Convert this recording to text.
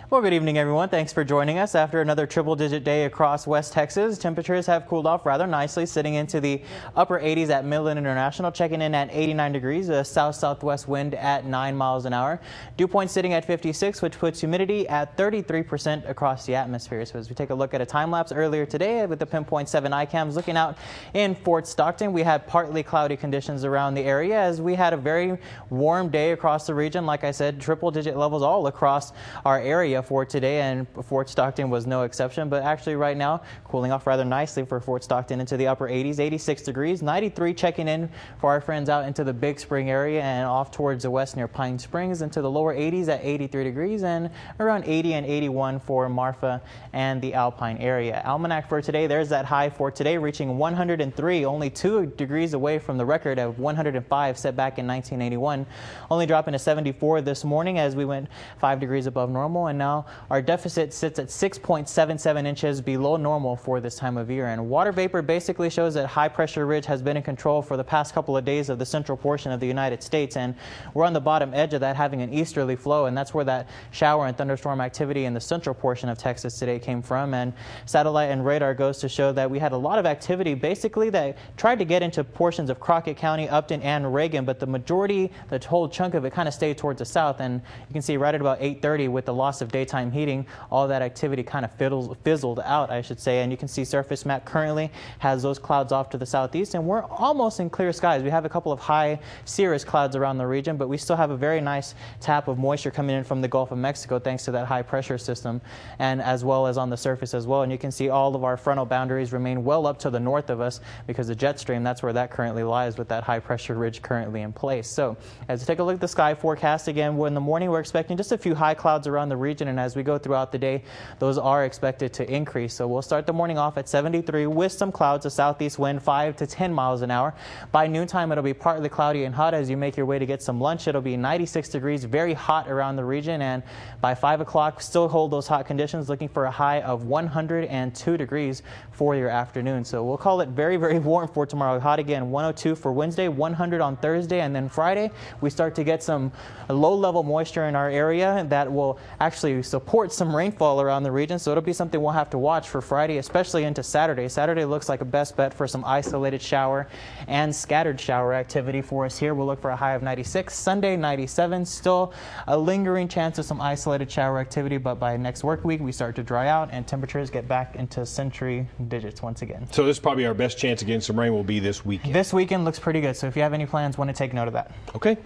Well, good evening, everyone. Thanks for joining us. After another triple-digit day across West Texas, temperatures have cooled off rather nicely, sitting into the upper 80s at Midland International, checking in at 89 degrees, a south-southwest wind at 9 miles an hour. Dew point sitting at 56, which puts humidity at 33% across the atmosphere. So as we take a look at a time-lapse earlier today with the 10.7 ICAMs looking out in Fort Stockton, we had partly cloudy conditions around the area as we had a very warm day across the region. Like I said, triple-digit levels all across our area for today, and Fort Stockton was no exception. But actually right now cooling off rather nicely for Fort Stockton into the upper 80s, 86 degrees, 93 checking in for our friends out into the Big Spring area and off towards the west near Pine Springs, into the lower 80s at 83 degrees, and around 80 and 81 for Marfa and the Alpine area. Almanac for today, there's that high for today reaching 103, only 2 degrees away from the record of 105 set back in 1981, only dropping to 74 this morning as we went 5 degrees above normal, and now our deficit sits at 6.77 inches below normal for this time of year. And water vapor basically shows that high pressure ridge has been in control for the past couple of days of the central portion of the United States, and we're on the bottom edge of that, having an easterly flow, and that's where that shower and thunderstorm activity in the central portion of Texas today came from. And satellite and radar goes to show that we had a lot of activity basically that tried to get into portions of Crockett County, Upton, and Reagan, but the majority, the whole chunk of it, kind of stayed towards the south. And you can see right at about 8:30, with the loss of daytime heating, all that activity kind of fizzled out, I should say. And you can see surface map currently has those clouds off to the southeast, and we're almost in clear skies. We have a couple of high cirrus clouds around the region, but we still have a very nice tap of moisture coming in from the Gulf of Mexico thanks to that high pressure system, and as well as on the surface as well. And you can see all of our frontal boundaries remain well up to the north of us because the jet stream, that's where that currently lies with that high pressure ridge currently in place. So as we take a look at the sky forecast again, in the morning we're expecting just a few high clouds around the region, and as we go throughout the day, those are expected to increase. So we'll start the morning off at 73 with some clouds, a southeast wind 5 to 10 miles an hour. By noontime, it'll be partly cloudy and hot. As you make your way to get some lunch, it'll be 96 degrees, very hot around the region, and by 5 o'clock, still hold those hot conditions, looking for a high of 102 degrees for your afternoon. So we'll call it very, very warm for tomorrow. Hot again, 102 for Wednesday, 100 on Thursday, and then Friday, we start to get some low-level moisture in our area that will actually support some rainfall around the region. So it'll be something we'll have to watch for Friday, especially into Saturday. Saturday looks like a best bet for some isolated shower and scattered shower activity for us here. We'll look for a high of 96. Sunday, 97. Still a lingering chance of some isolated shower activity, but by next work week, we start to dry out and temperatures get back into century digits once again. So this is probably our best chance of getting some rain will be this weekend. This weekend looks pretty good. So if you have any plans, want to take note of that. Okay.